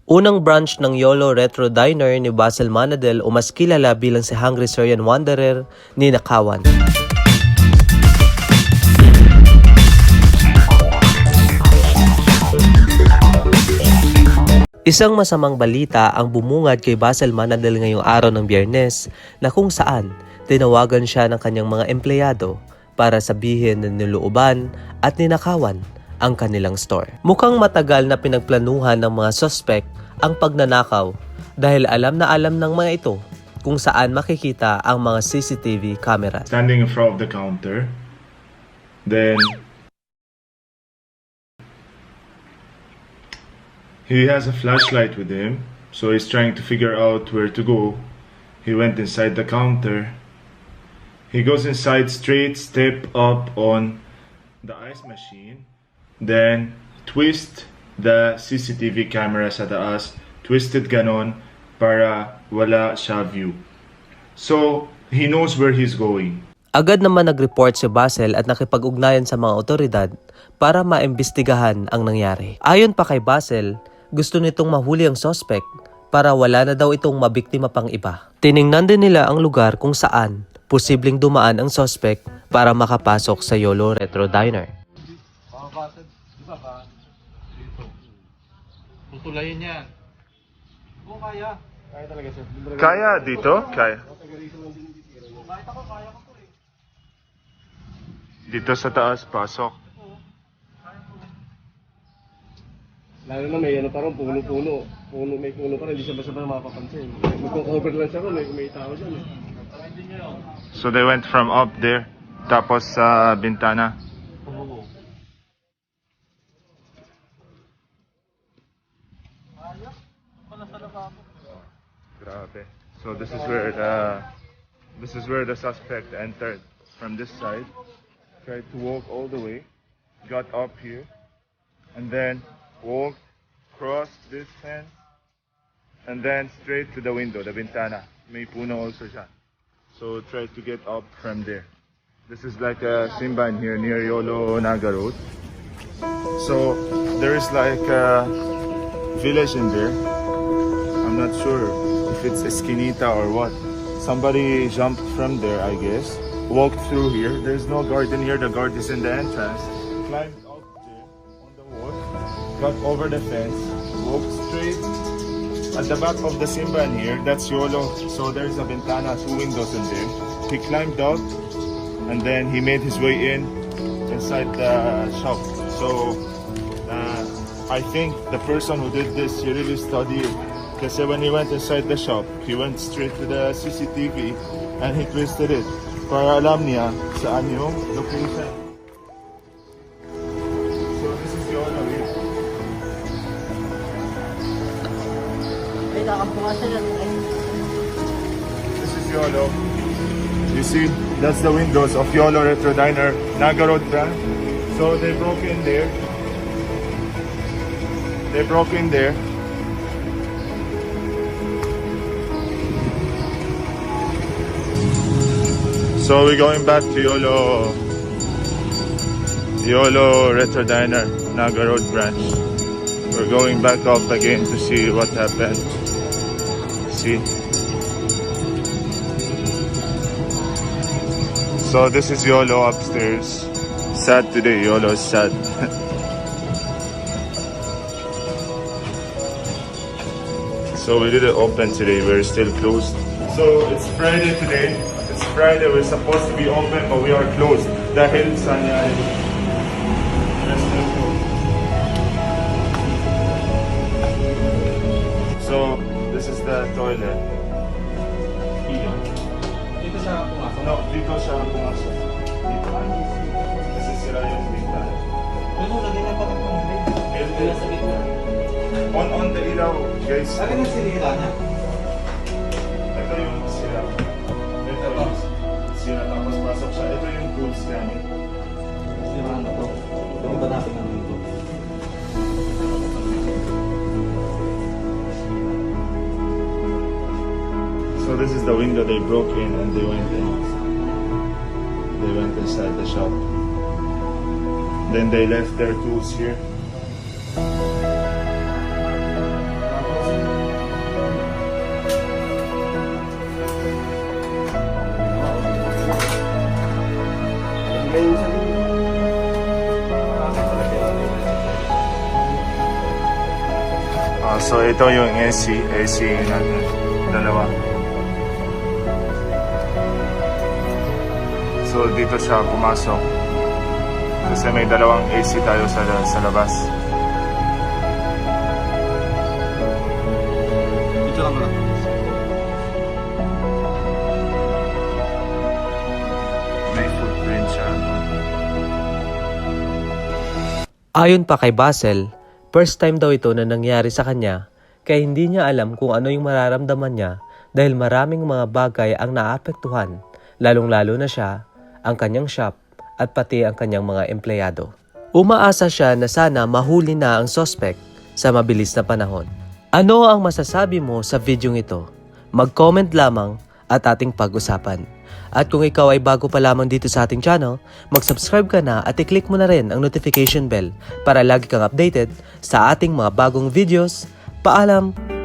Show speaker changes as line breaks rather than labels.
Unang branch ng YOLO Retro Diner ni Basil Manadel o mas kilala bilang si Hungry Syrian Wanderer ni Nakawan. Isang masamang balita ang bumungad kay Basil Manadel ngayong araw ng Biyernes na kung saan tinawagan siya ng kanyang mga empleyado para sabihin na nilooban at ninakawan ang kanilang store. Mukhang matagal na pinagplanuhan ng mga suspect ang pagnanakaw dahil alam na alam ng mga ito kung saan makikita ang mga CCTV camera.
Standing in front of the counter, then he has a flashlight with him, so he's trying to figure out where to go. He went inside the counter. He goes inside straight, step up on the ice machine, then twist the CCTV camera sa taas, twisted ganon para wala siya view. So, he knows where he's going.
Agad naman nag-report si Basil at nakipag-ugnayan sa mga otoridad para maimbestigahan ang nangyari. Ayon pa kay Basil, gusto nitong mahuli ang suspect para wala na daw itong mabiktima pang iba. Tiningnan din nila ang lugar kung saan posibleng dumaan ang suspect para makapasok sa YOLO Retro Diner.
Tutulayin yan. Oo, kaya. Kaya talaga, sir.
Kaya dito? Kaya.
Kahit ako, kaya ko to eh.
Dito sa taas, pasok.
Lalo na may ano parang puno-puno. May puno pa rin, hindi siya basta mapapansin. Magko-cover lang siya kung may tao dyan eh.
So they went from up there, tapos sa bintana.
Oo.
Grabe. So this is where the suspect entered from this side. Tried to walk all the way, got up here, and then walked, crossed this fence, and then straight to the window, the bintana. May puno also siya. So tried to get up from there. This is like a simbahan here near Yolo Naga Road. So there is like a village in there. I'm not sure if it's Esquinita or what. Somebody jumped from there, I guess. Walked through here. There's no garden here. The guard is in the entrance. Climbed up there on the wall. Got over the fence. Walked straight. At the back of the simbahan here, that's Yolo. So there's a ventana, 2 windows in there. He climbed up and then he made his way inside the shop. So I think the person who did this, he really studied. Kasi when he went inside the shop, he went straight to the CCTV and he twisted it para alam niya saan yung location. So this is Yolo here. This is Yolo. You see, that's the windows of YOLO Retro Diner, Naga Road branch. So they broke in there. They broke in there. So we're going back to YOLO Retro Diner, Naga Road branch. We're going back up again to see what happened. See? So this is YOLO upstairs. Sad today, YOLO is sad. So we didn't open today, we're still closed. So it's Friday today. It's Friday, we're supposed to be open but we are closed. Dahil sa nangyari. So this is the toilet.
Dito sa pumasok.
No, dito siya pumasok. Dito. Kasi sira yung bintana.
Pero lagyan na pa rin pang grade. Kaya sa gitna.
On the ilaw, guys.
Lagyan ng sinira niya.
Ito yung sira. Ito yung sira. Tapos pasok siya. Ito yung tools namin.
Sinira na to. Hindi ba natin ang dito?
So this is the window they broke in and they went in. They went inside the shop. Then they left their tools here. Tapos So ito yung AC natin. Dalawa. So dito siya pumasok. Kasi may dalawang AC tayo sa labas.
Dito lang muna.
May footprint siya.
Ayon pa kay Basil, first time daw ito na nangyari sa kanya kaya hindi niya alam kung ano yung mararamdaman niya dahil maraming mga bagay ang naapektuhan, lalong-lalo na siya, ang kanyang shop at pati ang kanyang mga empleyado. Umaasa siya na sana mahuli na ang suspect sa mabilis na panahon. Ano ang masasabi mo sa videong ito? Mag-comment lamang at ating pag-usapan. At kung ikaw ay bago pa lamang dito sa ating channel, mag-subscribe ka na at i-click mo na rin ang notification bell para lagi kang updated sa ating mga bagong videos. Paalam!